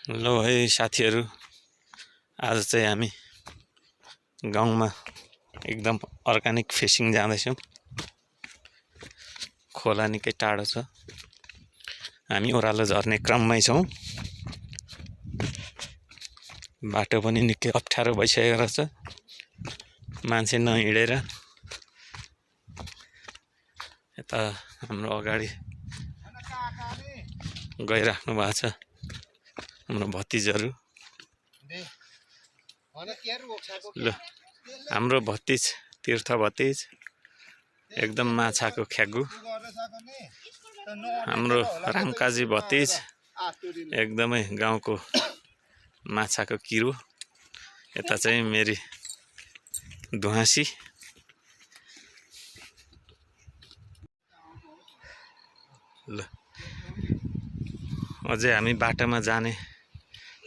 लो है साथीहरु, आज चाहिँ हामी गाउँमा एकदम अर्गानिक फिशिङ जाँदैछौँ। खोला निकै टाढो छ। हामी ओह्रालो झर्ने क्रममै छौँ। बाटो पनि निकै अप्ठ्यारो भइसकेको रहेछ। मान्छे नहिँडेर यता हाम्रो अगाडि गइराख्नु भएको छ हाम्रो भतिजहरु। ल हाम्रो भतिज तीर्थ भतिज एकदम माछाको ख्यागु। हाम्रो रामकाजी भतिज एकदमै गाउँको माछाको किरो। यता चाहिँ मेरी दुहासी। ल अझै हामी बाटोमा जाने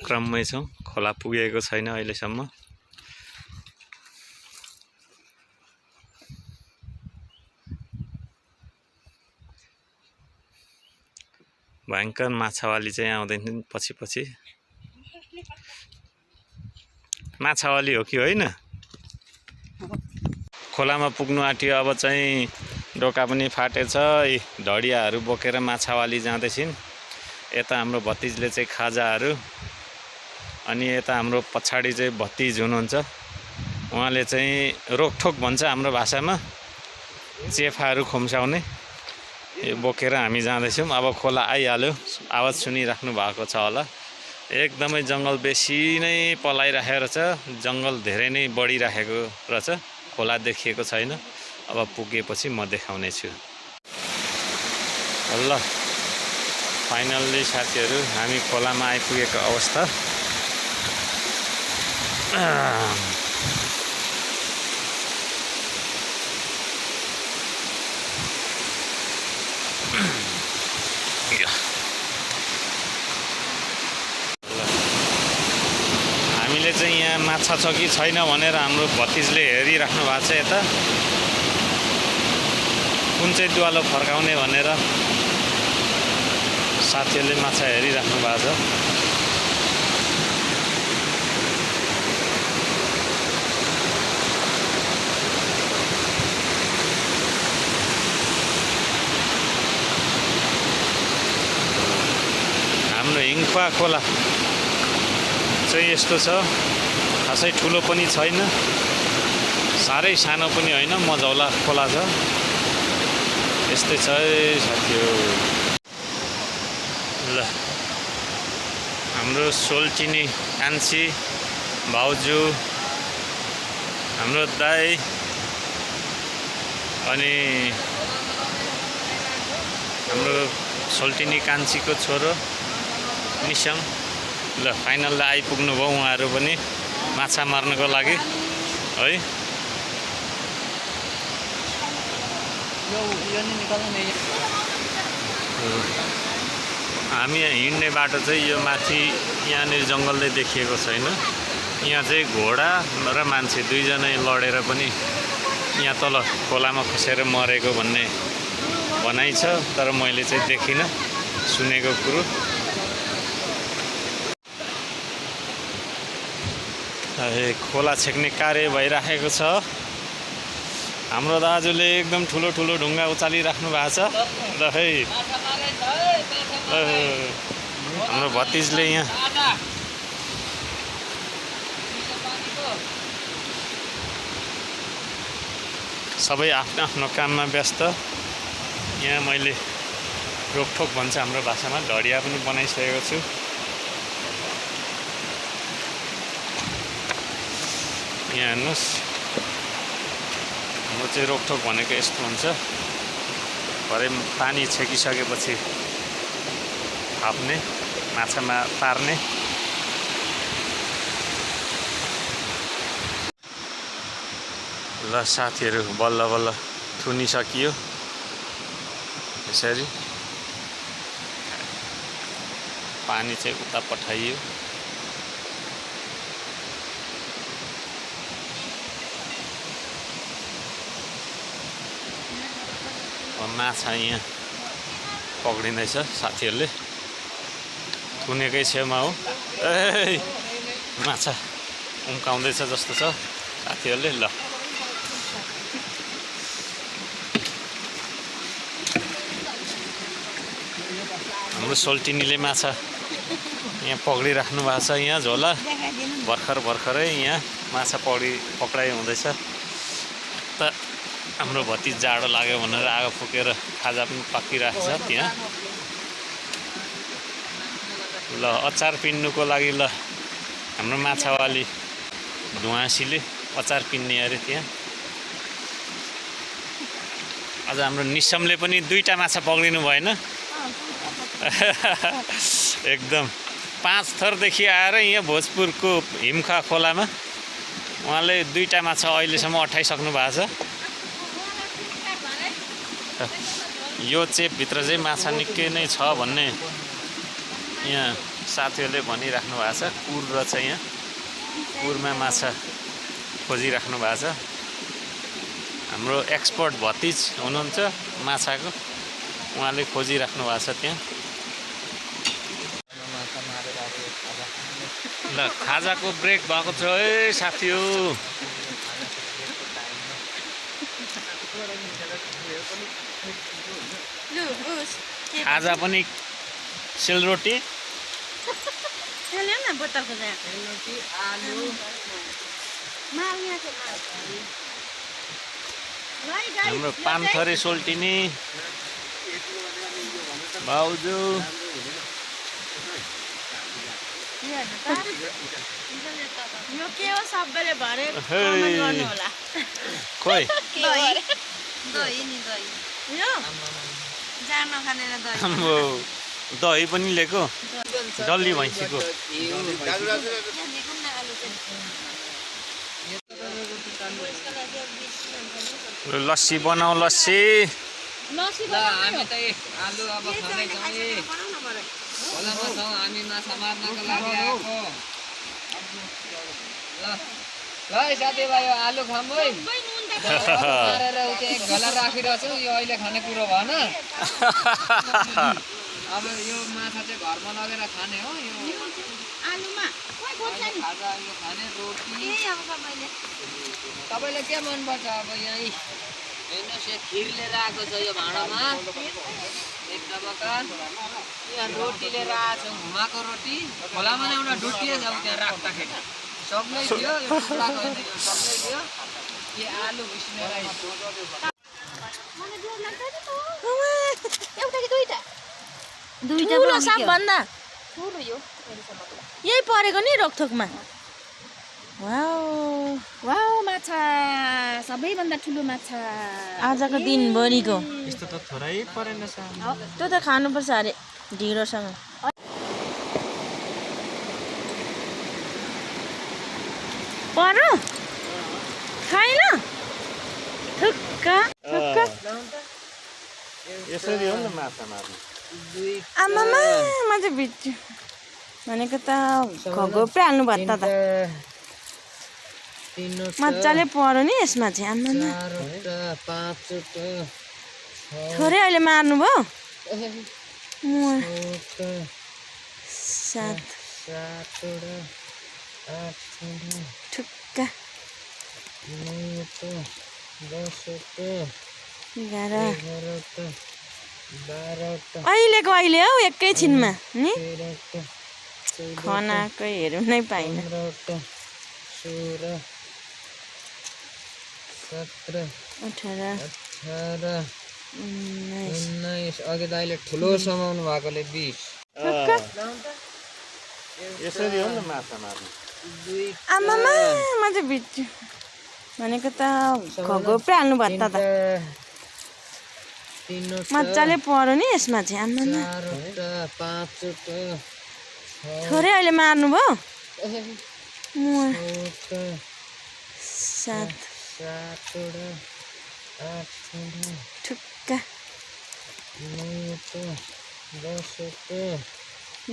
क्रममै छौँ। खोला पुगेको छैन अहिलेसम्म। भयंकर माछावाली चाहिँ आउँदैछन् पछि पछि। माछावाली हो कि होइन? खोलामा पुग्नु आँट्यो। अब चाहिँ डोका पनि फाटेछ। ढडियाहरू बोकेर माछावाली जाँदैछिन्। यता हाम्रो भतिजले चाहिँ खाजाहरू, अनि यता हाम्रो पछाडि चाहिँ भतिज हुनुहुन्छ। उहाँले चाहिँ रोकठोक भन्छ हाम्रो भाषामा, चेफाहरू खुम्साउने। यो बोकेर हामी जाँदैछौँ। अब खोला आइहाल्यो। आवाज सुनिराख्नु भएको छ होला। एकदमै जङ्गल बेसी नै पलाइराखेको छ। जङ्गल धेरै नै बढिराखेको रहेछ। खोला देखिएको छैन। अब पुगेपछि म देखाउने छु। ल फाइनल्ली साथीहरू हामी खोलामा आइपुगेको अवस्था। हामीले चाहिँ यहाँ माछा छ कि छैन भनेर हाम्रो भतिजले हेरिराख्नु भएको छ। यता कुन चाहिँ दुवालो फर्काउने भनेर साथीहरूले माछा हेरिराख्नु भएको छ। हाम्रो हिमखुवा खोला चाहिँ यस्तो छ। खासै ठुलो पनि छैन, साह्रै सानो पनि होइन, मझौला खोला छ। यस्तै छ साथीहरु। ल हाम्रो सोल्टिनी कान्छी भाउजू, हाम्रो दाइ, अनि हाम्रो सोल्टिनी कान्छीको छोरो निशम। ल फाइनल आइपुग्नु भयो उहाँहरू पनि माछा मार्नको लागि है। हामी हिँड्ने बाटो चाहिँ यो माथि यहाँनिर जङ्गलले देखिएको छैन। यहाँ चाहिँ घोडा र मान्छे दुईजनै लडेर पनि यहाँ तल खोलामा खसेर मरेको भन्ने भनाइ छ। तर मैले चाहिँ देखिनँ, सुनेको कुरो। खोला छेक्ने कार्य भइराखेको छ। हाम्रो दाजुले एकदम ठुलो ठुलो ढुङ्गा उचालिराख्नु भएको छ। ल है हाम्रो भतिजले यहाँ सबै आफ्नो आफ्नो काममा व्यस्त। यहाँ मैले रोकठोक भन्छ हाम्रो भाषामा, ढडिया पनि बनाइसकेको छु। यहाँ हेर्नुहोस्, हाम्रो चाहिँ रोकठोक भनेको यस्तो हुन्छ। भरे पानी छेकिसकेपछि थाप्ने, माछामा पार्ने। ल साथीहरू बल्ल बल्ल थुनिसकियो। यसरी पानी चाहिँ उता पठाइयो। माछा यहाँ पक्रिँदैछ साथीहरूले। थुनेकै छेउमा हो। ए माछा उम्काउँदैछ जस्तो छ साथीहरूले। ल हाम्रो सोल्टिनीले माछा यहाँ पक्रिराख्नु भएको छ। यहाँ झोला भर्खरै यहाँ माछा पक्राइ हुँदैछ। त हाम्रो भतिज जाडो लाग्यो भनेर आगो फुकेर खाजा पनि पाकिरहेको छ त्यहाँ। ल अचार पिन्नुको लागि ल हाम्रो माछावाली धुवासीले अचार पिन्ने अरे त्यहाँ। आज हाम्रो निसमले पनि 2टा माछा पक्रिनु भएन। एकदम 5 थरदेखि आएर यहाँ भोजपुरको हिमखुवा खोलामा उहाँले 2टा माछा अहिलेसम्म अठाइसक्नु भएको छ। यो चेपभित्र चाहिँ माछा निकै नै छ भन्ने यहाँ साथीहरूले भनिराख्नु भएको छ। कुर रहेछ यहाँ, कुरमा माछा खोजिराख्नु भएको छ। हाम्रो एक्सपर्ट भतिज हुनुहुन्छ माछाको, उहाँले खोजिराख्नु भएको छ त्यहाँ। ल खाजाको ब्रेक भएको छ है साथी हो। खाजा पनि सेलरोटी हाम्रो पानथरी सोल्टिनी भाउजू यो के हो सबैले भरे कमेन्ट गर्नु होला। खोइ दही नि दही यो जान नखानेर दही हाम्रो दही पनि लिएको डल्ली भैँसीको। लस्सी बनाऊ लस्सी। हामी त आलु अब खाँदैछौँ। खोलामा छौँ हामी, माछा मार्नको लागि आएको। ल साथीभाइ आलु खाऊँ है। मारेर उता एक झोला राखिरहेको छु, यो अहिले खाने कुरो भएन। अब यो माछा चाहिँ घरमा लगेर खाने हो। यो आलुमा खाजा यो खाने रोटी। तपाईँले के मनपर्छ अब यहीँ हेर्नुहोस्, यो खिर लिएर आएको छ यो भाँडामा एक डबका। यहाँ रोटी लिएर आएको छ, घुमाएको रोटी। खोलामा एउटा डुटिए छ त्यहाँ राख्दाखेरि सबले थियो, यो टुक्राको होइन, यो सबले थियो। के आलु उसिनेर ठुलो सबभन्दा यही परेको नि रोकथोकमा। वाउ वाउ माछा, सबैभन्दा ठुलो माछा आजको दिनभरिको। यस्तो त थोरै परेन सानो। त्यो त खानुपर्छ अरे ढिँडोसँग। पर्यो खाइन थुक्क थुक्क। यसरी हो नि माछा मार्नु। आमामा म चाहिँ भिज्छु भनेको त घोप्रे हाल्नु भयो त। मजाले पर्यो नि यसमा चाहिँ। आमामा थोरै अहिले मार्नु भयो। 7 ठुक्क 11 अहिलेको अहिले हौ एकैछिनमा नि खनाको हेर्नु नै पाइन। 16 17 18 19 अघि त अहिले ठुलो समाउनु भएकोले 20। यसरी हो नि माछा मार्नु। आमामा म चाहिँ भिज्छु भनेको त घोप्रे हाल्नु भयो त। मजाले पर्यो नि यसमा चाहिँ। आमामा थोरै अहिले मार्नु भयो। 7 ठुक्क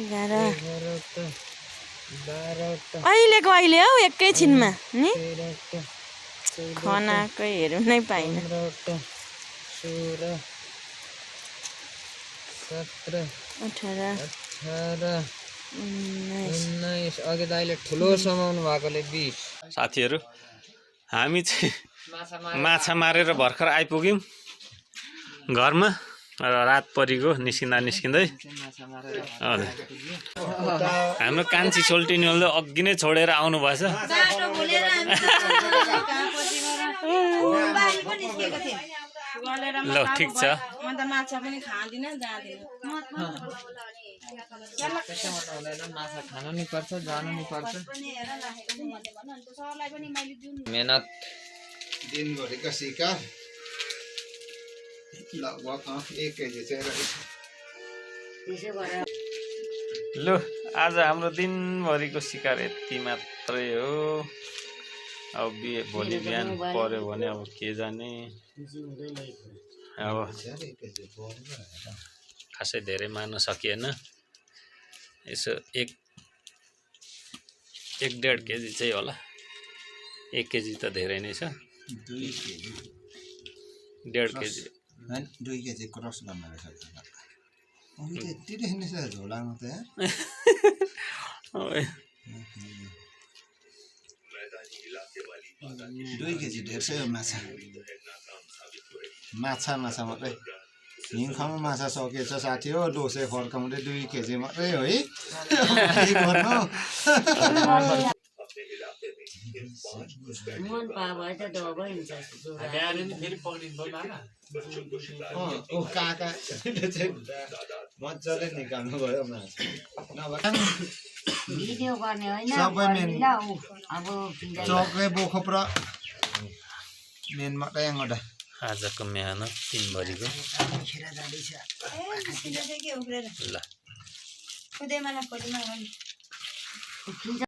11 अहिलेको अहिले हौ एकैछिनमा नि खनाको हेर्नु नै पाइन। 16 17 18 19 19 अघि दाइले ठुलो समाउनु भएकोले 20 साथीहरू हामी चाहिँ माछा माछा मारेर भर्खर आइपुग्यौँ घरमा र रात परिगयो निस्किँदै माछा मारेर हजुर हाम्रो कान्छी सोल्टिनीले अघि नै छोडेर आउनु भएछ ल ठिक छ माछा पनि खाँदिन जाँदिन माछा खानु नि पर्छ जानु नि पर्छ मेहनत दिनभरिको शिकार लगभग 1 केजी चाहिँ रहेछ। लु आज हाम्रो दिनभरिको शिकार यति मात्रै हो अब भोलि बिहान पर्यो भने अब के जाने अब खासै धेरै मार्न सकिएन यसो 1.5 केजी चाहिँ होला 1 केजी त धेरै नै छ 2 केजी 1.5 केजी 2 केजी क्रस गर्न रहेछ यति देखिन्छ झोलामा त 2 केजी ढेर छ यो माछा मात्रै हिमखामा माछा सकेछ साथी हो दोसे फर्काउँदै 2 केजी मात्रै हो है के गर्नु मन पाए त डबै हुन्छ ओ काकाले चाहिँ मजाले निकाल्नु भयो माछा नभए भिडियो गर्ने होइन सबै मेन अब चक्रे बोखो र मेन मात्रै यहाँबाट आजको मेहनत दिनभरिको ल